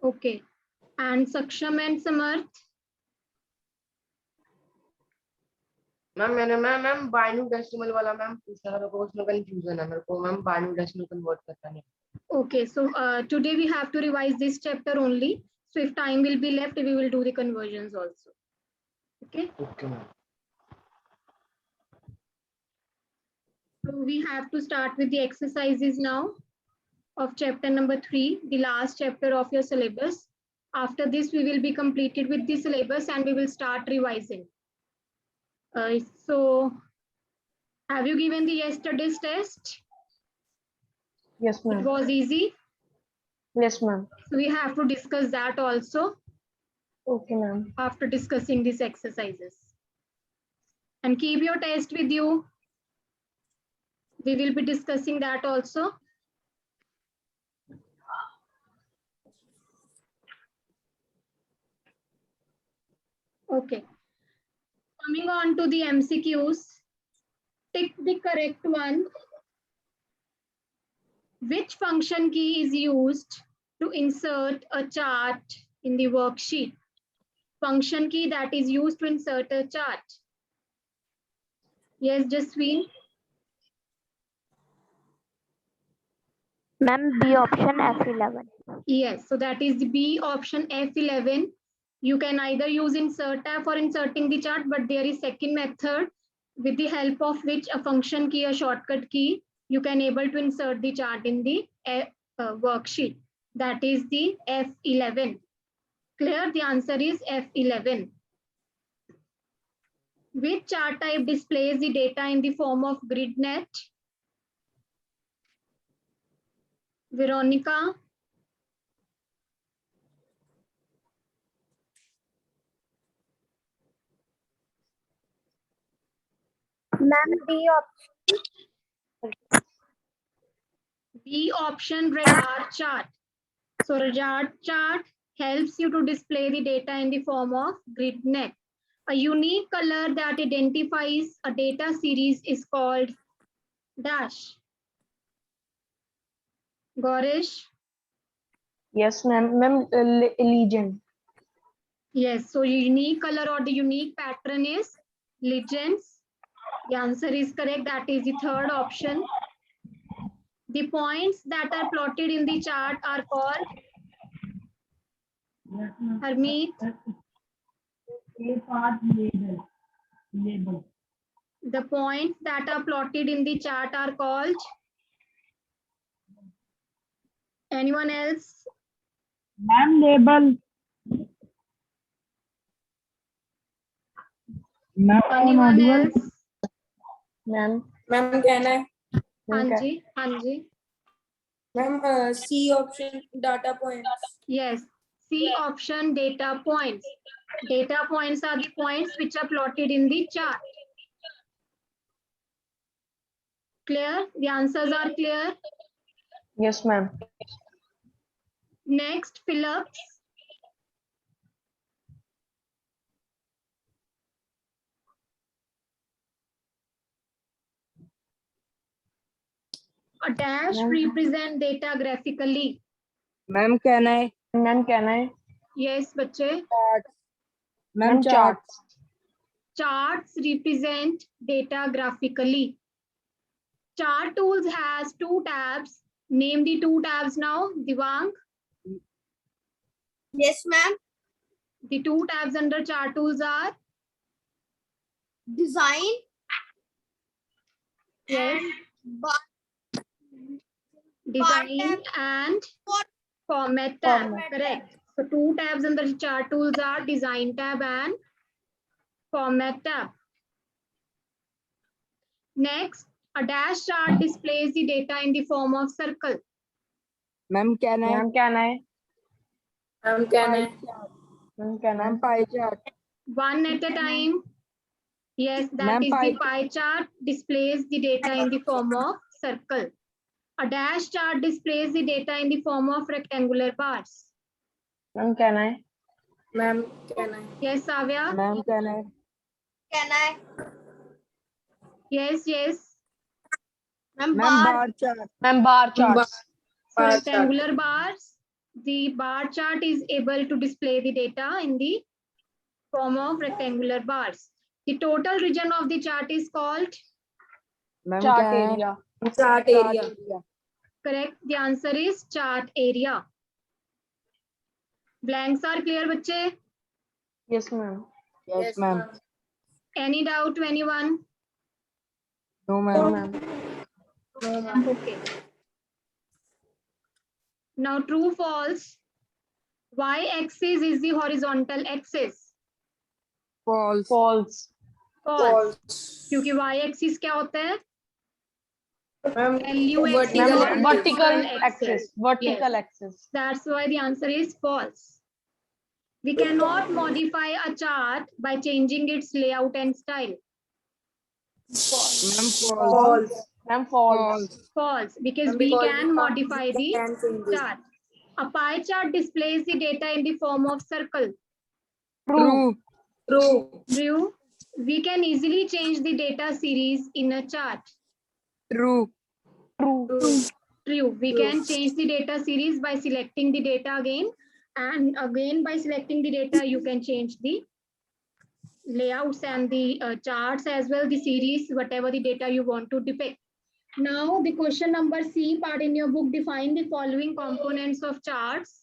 Okay. And Saksham and Samarth? Ma'am binary decimal वाला ma'am पूछा था, मेरे को उसमें कंफ्यूजन है, मेरे को मैम बाइनरी डेसिमल कन्वर्ट करना नहीं। Okay, so today we have to revise this chapter only. So if time will be left, we will do the conversions also. Okay. Okay ma'am. So we have to start with the exercises now of chapter number 3, the last chapter of your syllabus. After this, we will be completed with the syllabus and we will start revising. So have you given the yesterday's test? Yes, It ma'am. was easy. Yes, ma'am. So we have to discuss that also Okay, ma'am. after discussing these exercises. And keep your test with you. We will be discussing that also. Okay. Coming on to the MCQs, tick the correct one. Which function key is used to insert a chart in the worksheet? Function key that is used to insert a chart. Yes, Jasween. Ma'am, B option F11. Yes, so that is the B option F11. You can either use insert tab for inserting the chart, but there is second method with the help of which a function key, a shortcut key, you can able to insert the chart in the worksheet. That is the F11. Clear? The answer is F11. Which chart type displays the data in the form of grid net? Veronica? Ma'am, D option. B option radar chart. So radar chart helps you to display the data in the form of grid net. A unique color that identifies a data series is called dash. Gorish? Yes, ma'am. Ma'am, legend. Yes, so unique color or the unique pattern is legends. The answer is correct. That is the third option. The points that are plotted in the chart are called Harmeet. The points that are plotted in the chart are called. Anyone else? Ma'am, label. Ma'am, Anyone else? Ma'am. Ma'am कहना है हाँ जी, हाँ जी. Ma'am C option data points Yes, C option data points. Data points are the points which are plotted in the chart. Clear? The answers are clear. Yes, ma'am. Next, Phillips. A dash represent data graphically. Ma'am कहना है Ma'am, can I? Yes, बच्चे. Ma'am charts. Charts represent data graphically. Chart tools has two tabs. Name the two tabs now, Divang. Yes ma'am The two tabs under chart tools are design yes, design and format tab. Correct. So two tabs under the chart tools are design tab and format tab. Next, a dash chart displays the data in the form of circle. Ma'am कहना है Ma'am, can I? Ma'am कहना है Ma'am, can I? Ma'am pie chart One at a time. Yes, that Ma'am, is the pie pie chart displays the data in the form of circle. A dash chart displays the data in the form of rectangular bars. Ma'am, can I? Ma'am कहना है Yes, Savya? Ma'am कहना है कहना है Yes, yes. Ma'am ma'am bar bar chart Ma'am, bar charts. So rectangular bars. the bar chart is able to display the data in the form of rectangular bars. The total region of the chart is called, Ma'am, Chart can I? area. Chart Chart area. area. correct, the answer is chart area. Blanks are clear, bache? Yes, ma'am. Yes, ma'am. Any doubt to anyone? No, No, ma'am. ma'am. No, ma'am. Okay. Now true, false. Y-axis is the horizontal axis. False. False. False. False. क्योंकि y-axis क्या होता है? Ma'am, LU axis vertical or Ma'am, axis. vertical axis. Vertical axis. That's why the answer is false. We cannot modify a chart by changing its layout and style. Ma'am, false. False. Ma'am, false. False. False, because Ma'am, we because can modify the can change it. chart. A pie chart displays the data in the form of circle. True. True. True. True. We can easily change the data series in a chart. True. True. True. True. We True. can change the data series by selecting the data again. And again, by selecting the data, you can change the layouts and the charts as well, the series, whatever the data you want to depict. Now, the question number C part in your book, define the following components of charts.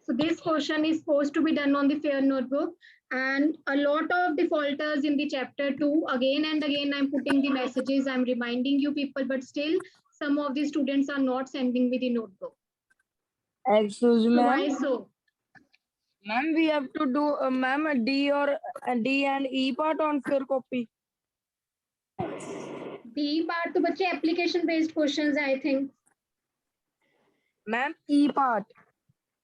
So this question is supposed to be done on the fair notebook, and a lot of defaulters in the chapter 2, again and again I'm putting the messages, I'm reminding you people, but still some of the students are not sending me the notebook. Excuse me, So ma'am. why so? Ma'am, we have to do, ma'am, D and E part on fair copy. D part to बच्चे application based questions I think. Ma'am, E part.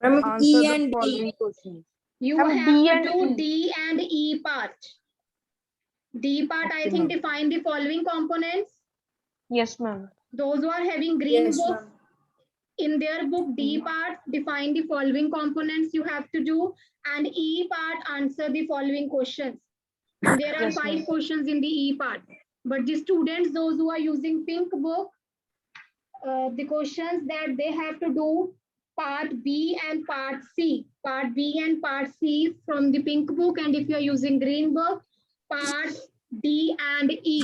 Ma'am, Answer E the and D. following questions. You Ma'am, have D to and do E. D and E part. D part I Okay, think ma'am. define the following components. Yes, ma'am. Those who are having green Yes, book, ma'am. in their book D part define the following components you have to do, and E part answer the following questions. And there are Yes, 5 ma'am. questions in the E part. But the students, those who are using pink book, the questions that they have to do part B and part C. Part B and part C from the pink book, and if you are using green book, part D and E.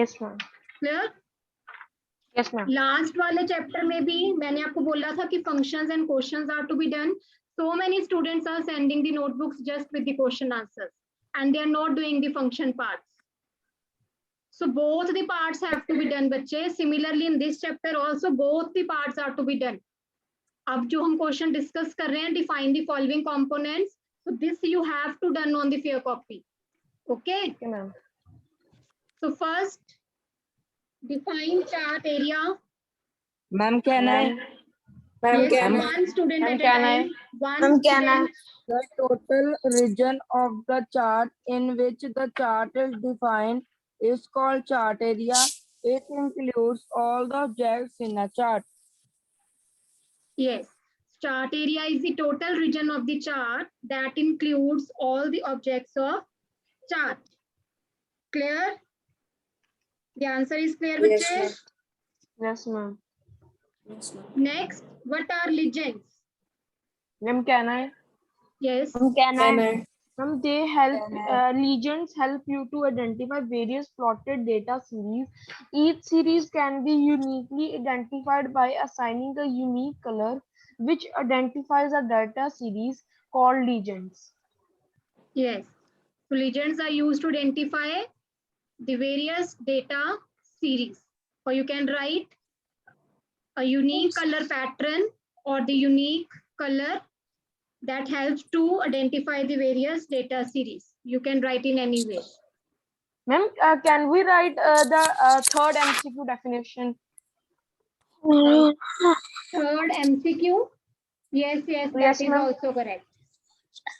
Yes, ma'am. Clear? Yes, ma'am. Last वाले chapter में भी मैंने आपको बोला था कि functions and questions are to be done. So many students are sending the notebooks just with the question answers, and they are not doing the function parts. So both the parts have to be done, बच्चे. Similarly, in this chapter also both the parts are to be done. अब जो हम question discuss कर रहे हैं, define the following components. So this you have to done on the fair copy. Okay. Okay, ma'am. So first, define chart area. Ma'am, can I? Ma'am, Ma'am, Yes, can I? one student Ma'am, at a can I? time. One Ma'am, can I? student. The total region of the chart in which the chart is defined is called chart area. It includes all the objects in a chart. Yes. Chart area is the total region of the chart that includes all the objects of chart. Clear? The answer is clear, Yes, bache? ma'am. Yes, ma'am. Yes, ma'am. Next, what are legends? Ma'am, can I? Yes. Can Can I? I? Ma'am, they help, legends help you to identify various plotted data series. Each series can be uniquely identified by assigning a unique color, which identifies a data series called legends. Yes. So legends are used to identify the various data series. Or you can write a unique color pattern or the unique color that helps to identify the various data series. You can write in any way. Ma'am, can we write the third MCQ definition? Third MCQ. Yes, Yes, that is ma'am. also correct.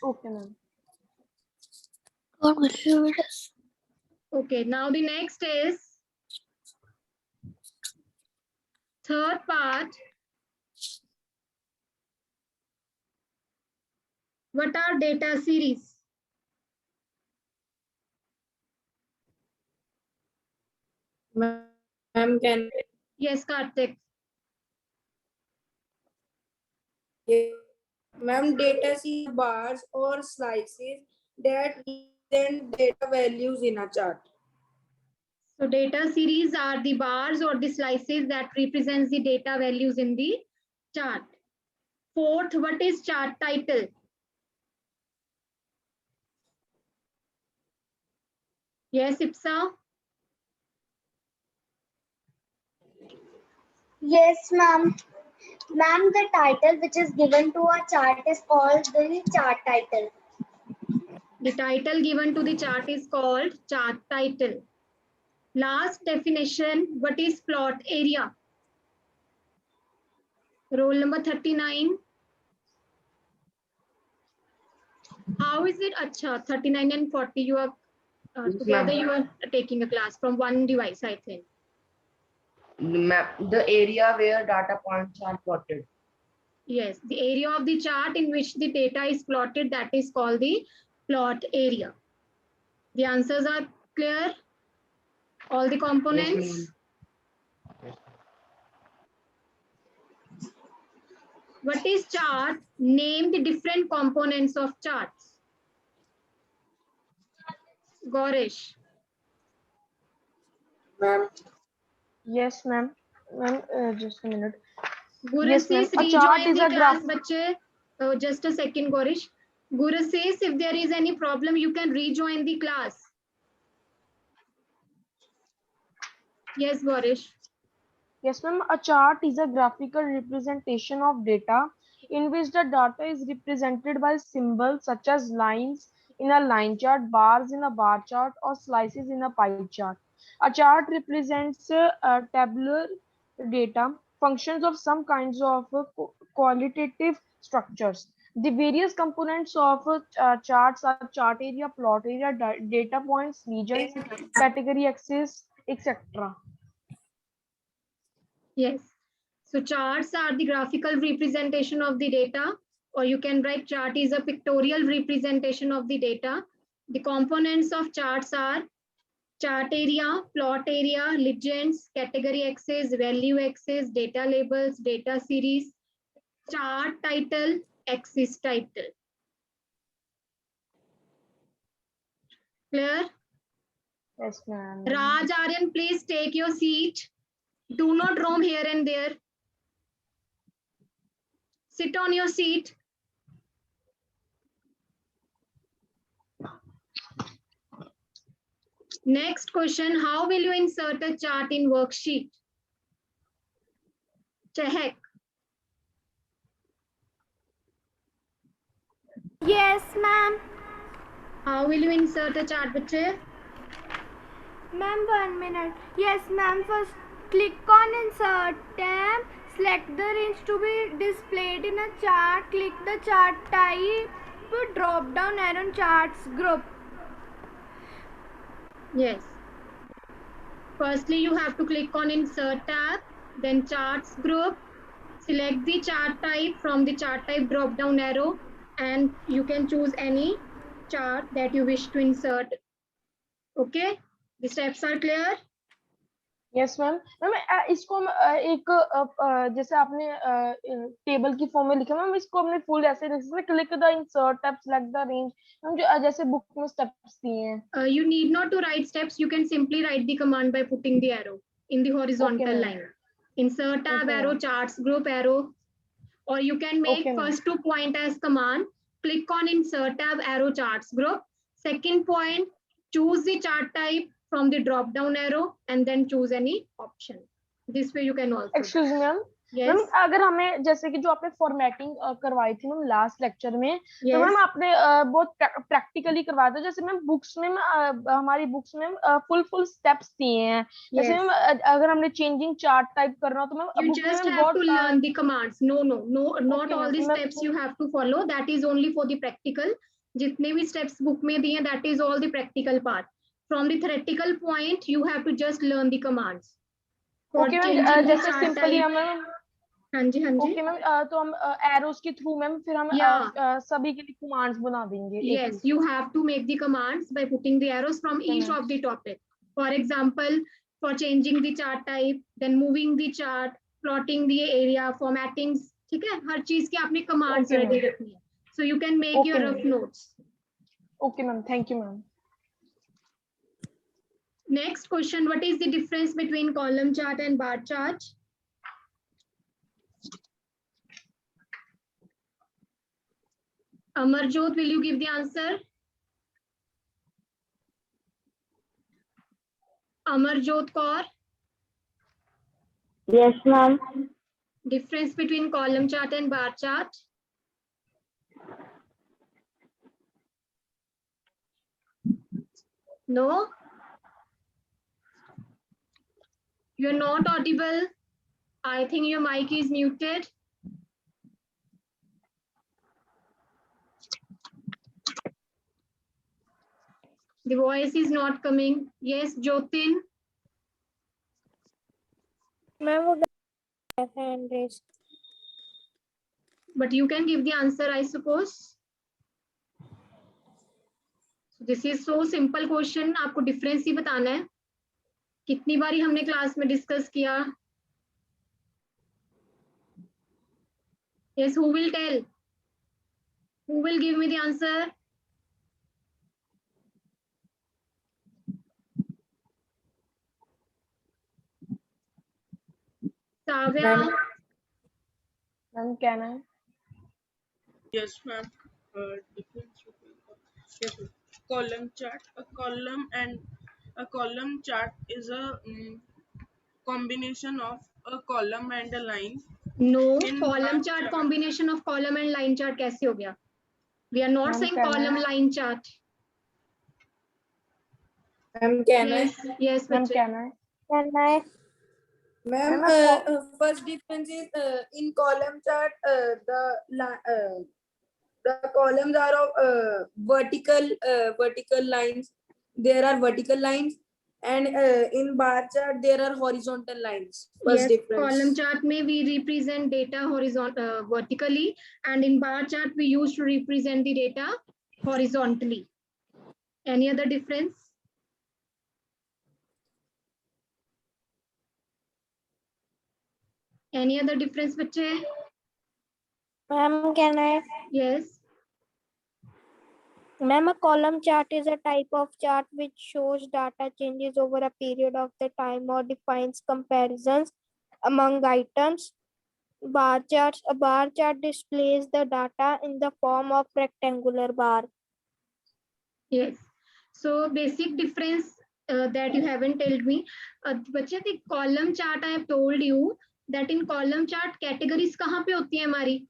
Okay, ma'am. Okay, now the next is third part. What are data series? Ma'am, can I? Yes, Karthik. Yeah. Ma'am, data see bars or slices that represent data values in a chart. So data series are the bars or the slices that represents the data values in the chart. Fourth, what is chart title? Yes, Ipsa? Yes, ma'am. Ma'am, the title which is given to a chart is called the chart title. The title given to the chart is called chart title. Last definition, what is plot area? Roll number 39. How is it? Acha, 39 and 40, you are Yes, together, ma'am. you are taking a class from one device, I think. Ma'am, the area where data points are plotted. Yes, the area of the chart in which the data is plotted, that is called the plot area. The answers are clear? All the components? Yes, ma'am. What is chart? Name the different components of charts. Gaurish. Ma'am, Yes, ma'am. Ma'am, just a minute. Guru Yes, ma'am. says A chart rejoin is the a class, graph. bache. Just a second, Gaurish. Guru says if there is any problem, you can rejoin the class. Yes, Gaurish. Yes, ma'am. A chart is a graphical representation of data in which the data is represented by symbols such as lines in a line chart, bars in a bar chart, or slices in a pie chart. A chart represents tabular data, functions of some kinds of qualitative structures. The various components of charts are chart area, plot area, data points, regions, category axis, etc. Yes. So charts are the graphical representation of the data, or you can write chart is a pictorial representation of the data. The components of charts are chart area, plot area, legends, category axis, value axis, data labels, data series, chart title, axis title. Clear? Yes, ma'am. Raj Aryan, please take your seat. Do not roam here and there. Sit on your seat. Next question, how will you insert a chart in worksheet? Chehek. Yes, ma'am. How will you insert a chart, bache? Ma'am, 1 minute. Yes, ma'am. First, click on Insert tab. Select the range to be displayed in a chart. Click the chart type. Drop down arrow charts group. Yes. Firstly, you have to click on Insert tab, then Charts group. Select the chart type from the chart type drop down arrow, and you can choose any chart that you wish to insert. Okay, the steps are clear. Yes ma'am ma'am इसको हम एक जैसे आपने table की form में लिखा ma'am इसको हमने फुल ऐसे लिख सकते click the insert tab select the range ma'am जो जैसे बुक में स्टेप्स दिए हैं You need not to write steps. You can simply write the command by putting the arrow in the horizontal Okay, ma'am. line. Insert tab Okay, arrow, ma'am. charts group arrow, or you can make Okay, ma'am. first 2 point as command. Click on Insert tab arrow charts group. Second point, choose the chart type from the drop down arrow and then choose any option. This way you can also. Excuse me ma'am Yes. Ma'am अगर हमें जैसे कि जो आपने formatting करवाई थी ma'am last lecture में तो Yes. मैम आपने बहुत प्रैक्टिकली करवाया था जैसे मैम बुक्स में हमारी बुक्स में फुल स्टेप्स दिए हैं जैसे Yes. मैम अगर हमने चेंजिंग चार्ट टाइप करना हो तो मैम You बुक में just मैम have to बहुत learn the commands. No, not Okay, all the ma'am. steps you have to follow. That is only for the practical. जितने भी steps book में दिए, that is all the practical part. From the theoretical point, you have to just learn the commands. For okay changing ma'am the जैसे chart simply type. हमें हाँ जी, हाँ जी. Okay ma'am तो हम एरोस के थ्रू मैम फिर हम Yeah. सभी के लिए कमांड्स बना देंगे Yes, you have to make the commands by putting the arrows from Okay, each ma'am. of the topic. For example, for changing the chart type, then moving the chart, plotting the area, formatting ठीक है, हर चीज की आपने commands Okay, ready ma'am. रखनी है. So you can make Okay, your ma'am. rough notes. Okay, ma'am. Thank you, ma'am. Next question, what is the difference between column chart and bar chart? Amarjot, will you give the answer? Amarjot Kaur, Yes, ma'am. difference between column chart and bar chart? No? You're not audible. I think your mic is muted. The voice is not coming. Yes, Jyotin. Ma'am, hand raised. But you can give the answer, I suppose. So this is so simple question. आपको difference ही बताना है. कितनी बारी हमने class में discuss किया? Yes, who will tell? Who will give me the answer? Savya. Ma'am, can I? Yes, ma'am. Difference between yes, ma'am. Column chart. A column chart is a combination of a column and a line. No, In column bar chart combination of column and line chart कैसे हो गया? We are not Ma'am, saying can column I? line chart. Ma'am, can I? Yes, yes, Ma'am, बच्चे. can I? Can I? Ma'am, Ma'am, first difference is in column chart, the columns are of vertical lines. There are vertical lines, and in bar chart there are horizontal lines. First Yes, difference. column chart में we represent data horizontal vertically, and in bar chart we used to represent the data horizontally. Any other difference? Any other difference, बच्चे? Ma'am, can I? Yes. Ma'am, a column chart is a type of chart which shows data changes over a period of the time or defines comparisons among items. A bar chart displays the data in the form of rectangular bar. Yes. So basic difference that you haven't told me. बच्चे, the column chart I have told you that in column chart categories कहाँ पे होती है हमारी?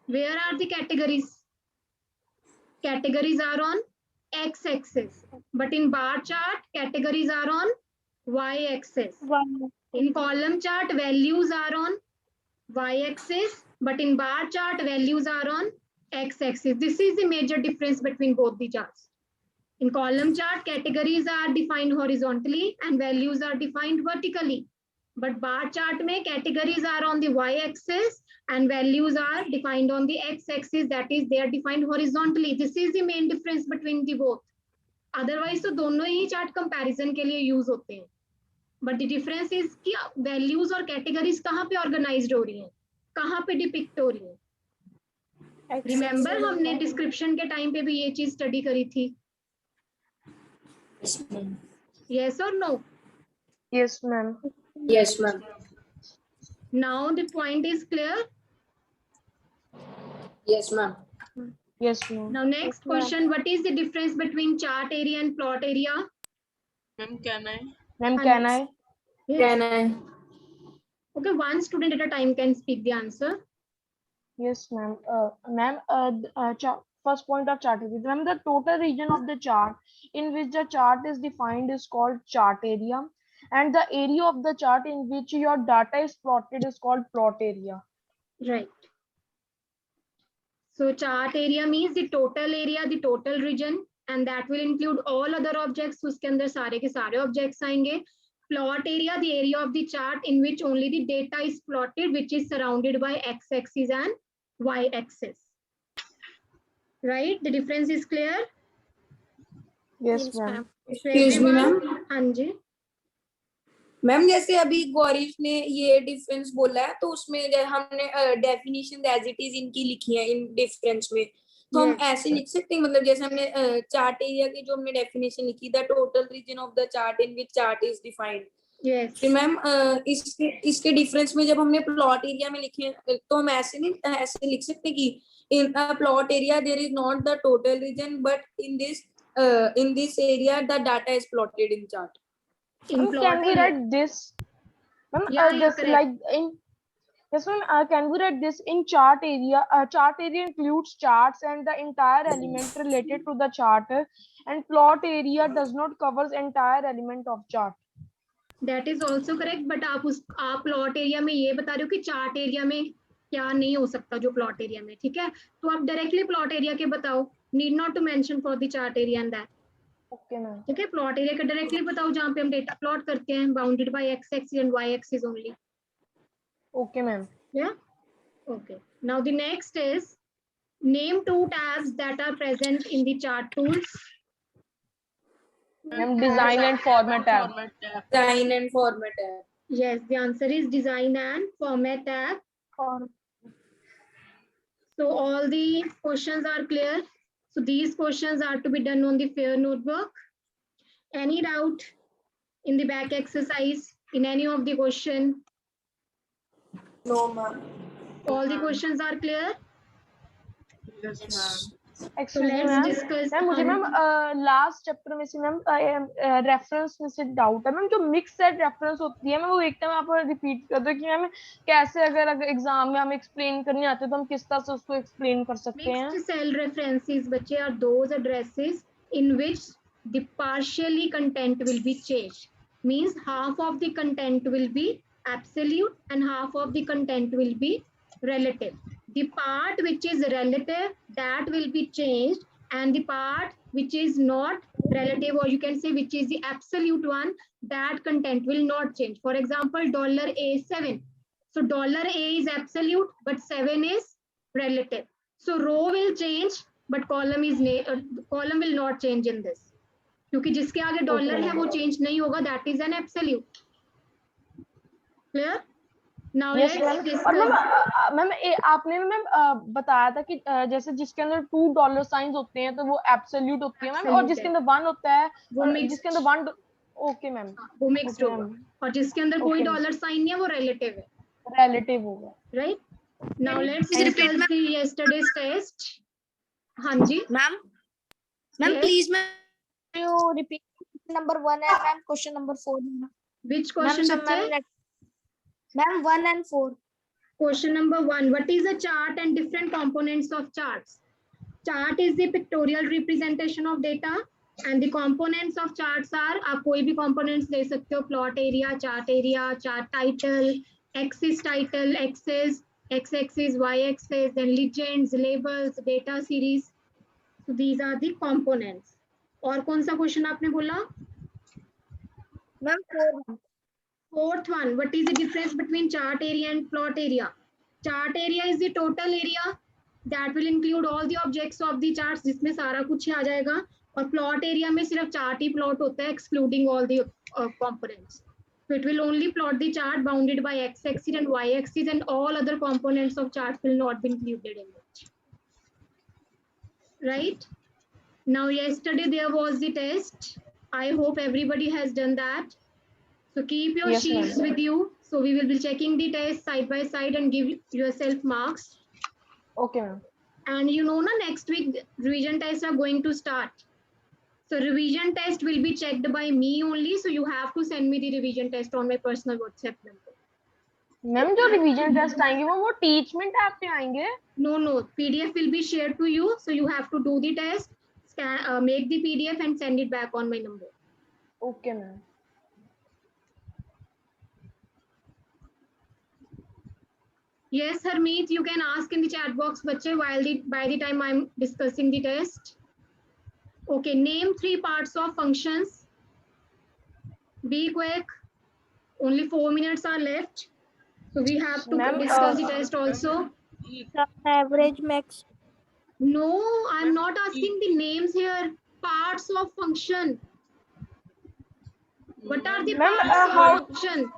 Where are the categories? Categories are on x-axis, but in bar chart categories are on y-axis. In column chart values are on y-axis, but in bar chart values are on x-axis. This is the major difference between both the charts. In column chart, categories are defined horizontally and values are defined vertically. But bar chart में categories are on the y-axis and values are defined on the x-axis. That is, they are defined horizontally. This is the main difference between the both. Otherwise, तो दोनों ही chart comparison के लिए use होते हैं. But the difference is कि values और categories कहाँ पे organized हो रही हैं, कहाँ पे depict हो रही हैं. Remember हमने description के time पे भी ये चीज study करी थी. Yes or no? yes, ma'am. Yes, ma'am. Now the point is clear. Yes, ma'am. Yes, ma'am. Now next question, what is the difference between chart area and plot area? Ma'am, can I? Ma'am, can I? Yes. Can I? Okay, one student at a time can speak the answer. Yes, ma'am. Ma'am, first point of chart area. Ma'am, the total region of the chart in which the chart is defined is called chart area, and the area of the chart in which your data is plotted is called plot area. Right. So chart area means the total area, the total region, and that will include all other objects. उसके अंदर सारे के सारे objects आएंगे. Plot area, the area of the chart in which only the data is plotted, which is surrounded by x-axis and y-axis. Right? The difference is clear? Yes, ma'am. Excuse me, ma'am. हाँ जी. Ma'am जैसे अभी गौरीश ने ये difference बोला है, तो उसमें हमने डेफिनेशन एज इट इज इनकी लिखी है इन डिफरेंस में, तो हम ऐसे लिख सकते हैं, मतलब जैसे हमने चार्ट एरिया की जो हमने डेफिनेशन लिखी, the total region of the chart in which chart is defined. Yes. फिर मैम इसके डिफरेंस में जब हमने प्लॉट एरिया में लिखे तो हम ऐसे लिख सकते हैं कि in a plot area there is not the total region, but in this area the data is plotted in chart. In Ma'am, plot can we area. write this? Ma'am, Yeah, just correct. like in yes, ma'am. Can we write this in chart area? Chart area includes charts and the entire element related to the chart, and plot area does not covers entire element of chart. That is also correct, but आप plot area में ये बता रहे हो कि chart area में क्या नहीं हो सकता जो प्लॉट एरिया में, ठीक है, तो आप डायरेक्टली प्लॉट एरिया के बताओ, need not to mention for the chart area and that. Okay, ma'am. ठीक है, प्लॉट एरिया का डायरेक्टली बताओ जहाँ पे हम डेटा प्लॉट करते हैं, bounded by x axis and y axis only. Okay, ma'am. Yeah, okay. Now the next is name two tabs that are present in the chart tools. Ma'am, design and format tab. Design and format tab. Yes, the answer is design and format tab. So all the questions are clear. So these questions are to be done on the fair notebook. Any doubt in the back exercise in any of the question? No, ma'am. All the questions are clear. Yes, ma'am. So Excuse me, let's ma'am. discuss. Ma'am मुझे ma'am last chapter में से ma'am reference में से doubt है ma'am, जो mix set reference होती है मैं वो एक टाइम आप रिपीट कर दो कि मैम कैसे अगर एग्जाम में हम एक्सप्लेन करने आते हैं तो हम किस तरह से उसको एक्सप्लेन कर सकते हैं। Mixed cell references बच्चे are those addresses in which the partially content will be changed. Means half of the content will be absolute and half of the content will be relative. The part which is relative that will be changed, and the part which is not relative, or you can say which is the absolute one, that content will not change. For example, $7. So $A is absolute, but 7 is relative. So row will change, but column column will not change in this. क्योंकि जिसके आगे dollar है वो change नहीं होगा, that is an absolute. Clear? Now yes, let's discuss. और ma'am आपने ma'am बताया था कि जैसे जिसके अंदर $2 साइंस होते हैं तो वो एब्सोल्यूट होती है मैम, और जिसके अंदर 1 होता है वो जिसके अंदर 1 ओके मैम वो मिक्स्ड होगा, और जिसके अंदर कोई डॉलर साइन नहीं है वो रिलेटिव है, रिलेटिव होगा, right? Now let's discuss the yesterday's test. हाँ जी ma'am please ma'am you repeat number 1 and ma'am question number 4. Which question बच्चे? Ma'am 1 and 4. Question number 1. What is a chart and different components of charts? Chart is the pictorial representation of data, and the components of charts are, आप कोई भी components ले सकते हो, plot area, chart title, axis title, axis, x-axis, y-axis, then legends, labels, data series. So these are the components. और कौन सा question आपने बोला? Ma'am 4. Fourth one, what is the difference between chart area and plot area? Chart area is the total area that will include all the objects of the charts, जिसमें सारा कुछ ही आ जाएगा, और plot area में सिर्फ chart ही plot होता है, excluding all the components. So it will only plot the chart bounded by x-axis and y-axis, and all other components of charts will not be included in it. Right? Now yesterday there was the test. I hope everybody has done that. So keep your sheets with you. So we will be checking the test side by side and give yourself marks. Okay, ma'am. And you know, next week revision tests are going to start. So revision test will be checked by me only. So you have to send me the revision test on my personal WhatsApp number. Ma'am जो revision test आएंगे वो Teachmint app पे आएंगे? No. PDF will be shared to you. So you have to do the test, make the PDF and send it back on my number. Okay, ma'am. Yes, Harmeet, you can ask in the chat box, bache, by the time I'm discussing the test. Okay, name 3 parts of functions. Be quick. Only 4 minutes are left. So we have to discuss the test also. Average, max. No, I'm not asking the names here. Parts of function. What are the Ma'am, parts of how- function?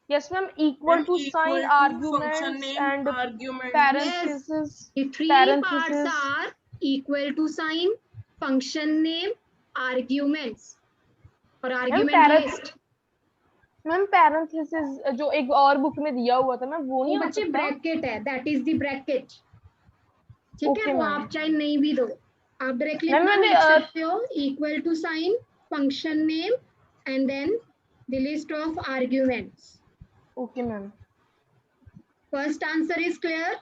Yes, ma'am. Equal to sign, function arguments, name, and argument. parentheses. The three parts Parentheses. are equal to sign, function name, arguments और argument parent- list. Ma'am parenthesis जो एक और book में दिया हुआ था ma'am वो नहीं वो आ बच्चे सकता? ब्रैकेट है, दैट इज द ब्रैकेट. ठीक है, Okay, वो ma'am. आप चाहे नहीं भी दो, आप डायरेक्टली Ma'am, इतना मैंने, लिख सकते हो equal to sign, function name and then the list of arguments. Okay, ma'am. First answer is clear.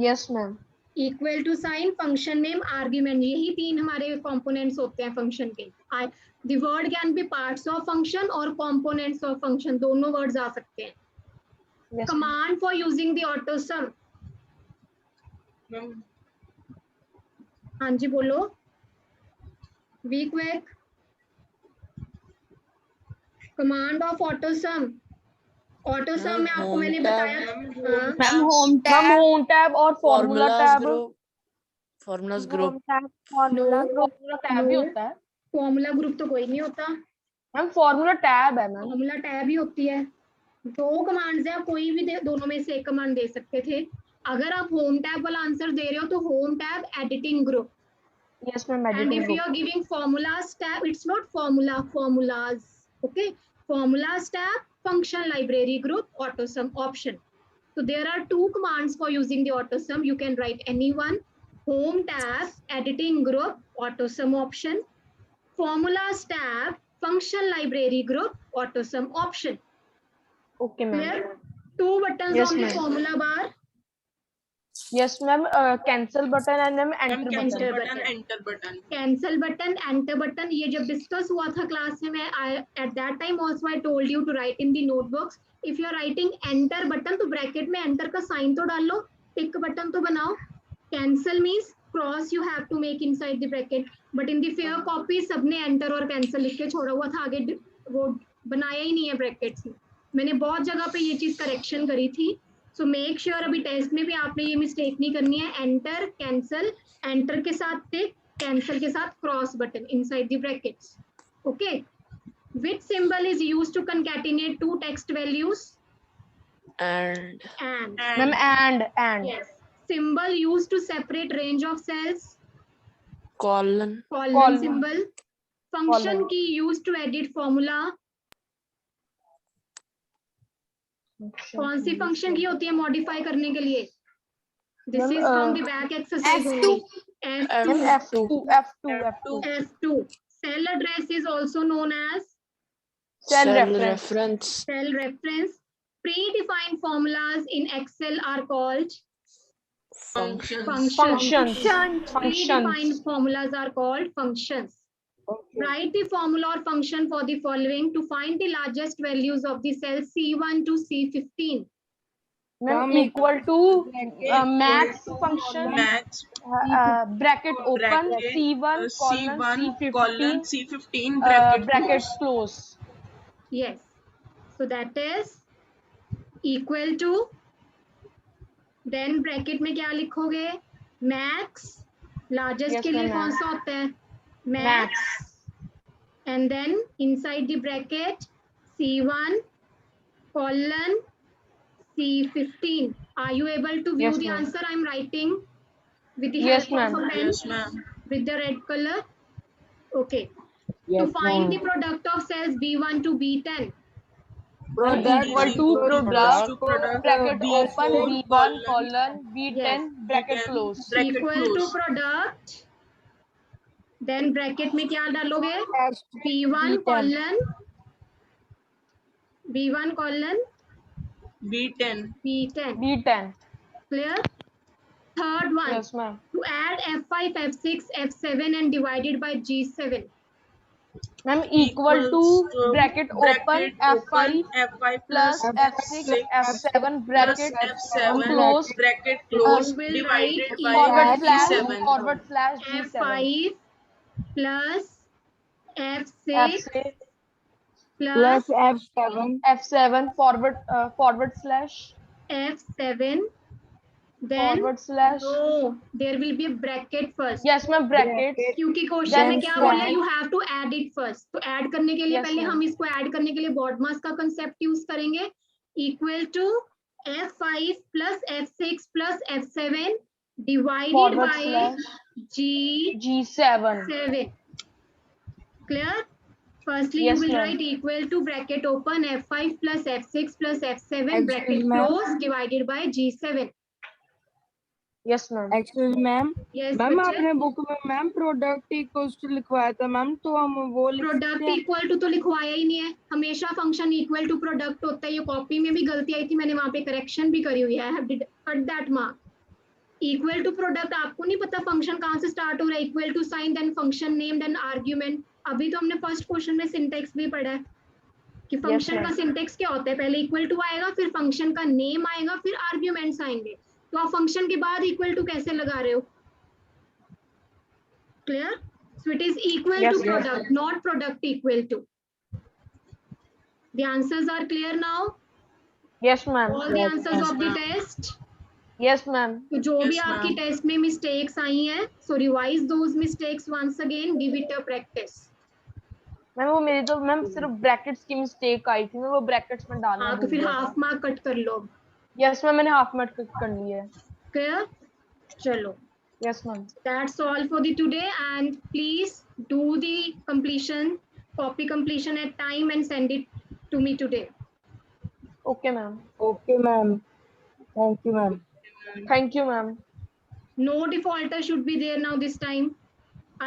Yes, ma'am. Equal to sign, function name, argument, यही तीन हमारे कंपोनेंट्स होते हैं फंक्शन के. The word can be parts of function और components of function, दोनों words आ सकते हैं. Yes, ma'am. Command for using the auto sum. Ma'am, हाँ जी बोलो, be quick. Command of auto some. Auto sum में आपको मैंने बताया. हाँ, ma'am home ma'am home tab और formula tab. Formulas group formula tab भी होता है फॉर्मूला ग्रुप तो कोई नहीं होता, मैम. फॉर्मूला टैब है मैम. फॉर्मूला टैब ही होती है. दो कमांड्स है, आप कोई भी दोनों में से एक कमांड दे सकते थे. अगर आप होम टैब वाला आंसर दे रहे हो तो home tab editing group. Yes, ma'am. And if you are giving formulas tab, it's not formula, formulas. Okay, formulas tab, function library group, AutoSum option. So there are two commands for using the AutoSum. You can write any one. Home tab, editing group, AutoSum option. Formulas tab, function library group, AutoSum option. Okay, ma'am. Clear? Two buttons Yes, on the ma'am. formula bar. Yes, ma'am. Cancel button and ma'am ma'am, enter cancel button. button, enter button. Cancel button, enter button, ये जब discuss हुआ था class में, मैं at that time also I told you to write in the notebooks. If you are writing enter button तो bracket में enter का sign तो डाल लो, टिक बटन तो बनाओ. Cancel means cross you have to make inside the bracket. But in the fair copy सबने enter और cancel लिख के छोड़ा हुआ था, आगे वो बनाया ही नहीं है ब्रैकेट्स में. मैंने बहुत जगह पे ये चीज करेक्शन करी थी. सो मेक श्योर अभी टेस्ट में भी आपने ये मिस्टेक नहीं करनी है. एंटर, कैंसल, एंटर के साथ टिक, कैंसल के साथ cross button inside the brackets. Okay, which symbol is used to concatenate two text values? And Ma'am, and. Yes. Symbol used to separate range of cells? Colon Colon symbol. Function Colon. key used to edit formula? कौन सी function की होती है modify करने के लिए? This is from the back exercise only. F2. Cell address is also known as Cell reference. cell reference. Predefined formulas in Excel are called Functions. Functions. predefined formulas are called functions. Write the formula or function for the following to find the largest values of the cells C1 to C15. Ma'am, equal to max function, Max, bracket open, bracket, C1 colon colon C15 C15 bracket bracket close. close. Yes. So that is equal to, then bracket में क्या लिखोगे? Max, largest Yes, के लिए ma'am. कौन सा होता है? Max. And then inside the bracket C1 colon C15. Are you able to view Yes, the ma'am. answer I'm writing with the Yes, help of ma'am. a pen Yes, ma'am. with the red color? Okay. To find the product of cells B1 to B10. Equal to product bracket B4 open B1 colon B10 Yes. bracket close. Bracket Equal to close. product, then bracket में क्या डालोगे? B1 colon B10. B10. B10. Clear? Third one, Yes, ma'am. to add F5, F6, F7 and divided by G7. Ma'am, equal to bracket open F5 F5 plus F6 F7 bracket F7 close bracket close will divided write by G7. forward slash G7 F5 plus F6 F6 plus F7 F7 forward slash F7, then forward slash. no, there will be a bracket first. Yes ma'am, brackets. क्योंकि question में Then क्या बोला है, slash. You have to add it first. तो add करने के लिए Yes, पहले ma'am. हम इसको ऐड करने के लिए BODMAS का कंसेप्ट यूज करेंगे. Equal to F5 plus F6 plus F7 divided Forward by slash G7. G7. Clear? Firstly, Yes, you will ma'am. write equal to bracket open F5 plus F6 plus F7 bracket Excuse, ma'am. close divided by G7. Yes ma'am. Excuse ma'am. Yes, ma'am बच्चे. आपने book में ma'am product equals to लिखवाया था ma'am, तो हम वो लिख सकते प्रोडक्ट हैं. इक्वल टू तो लिखवाया ही नहीं है. हमेशा फंक्शन इक्वल टू प्रोडक्ट होता है. ये कॉपी में भी गलती आई थी, मैंने वहां पे करेक्शन भी करी हुई है. I have cut that mark. Equal to product आपको नहीं पता फंक्शन कहाँ से स्टार्ट हो रहा है. Equal to sign then function name then argument. अभी तो हमने फर्स्ट क्वेश्चन में सिंटेक्स भी पढ़ा है कि फंक्शन ma'am. का सिंटेक्स क्या होता है. पहले इक्वल टू आएगा, फिर फंक्शन का नेम आएगा, फिर आर्ग्यूमेंट्स आएंगे. तो आप फंक्शन के बाद इक्वल टू कैसे लगा रहे हो? Clear? So it is equal Yes, to yes. Product, not product equal to. The answers are clear now. Yes ma'am. All the answers of the test. Yes ma'am. तो जो भी Yes, आपकी ma'am. Test में mistakes I हैं, so revise those mistakes once again, give it a practice. Ma'am वो मेरी तो ma'am सिर्फ ब्रैकेट्स की मिस्टेक आई थी, मैं वो ब्रैकेट्स में डालना हाँ, तो भूल फिर गया था. हाफ मार्क कट कर लो. यस मैम, मैंने हाफ मिनट कर ली है. Clear? चलो. Yes ma'am. That's all for the today, and please do the completion, copy completion at time and send it to me today. Okay ma'am. Okay ma'am. Thank you ma'am. Thank you ma'am. No defaulter should be there now this time.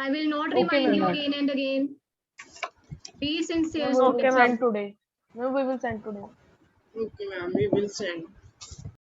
I will not Okay, remind you ma'am. again and again. Be sincere. Okay ma'am, today. No, we will send today. Okay, ma'am, we will send.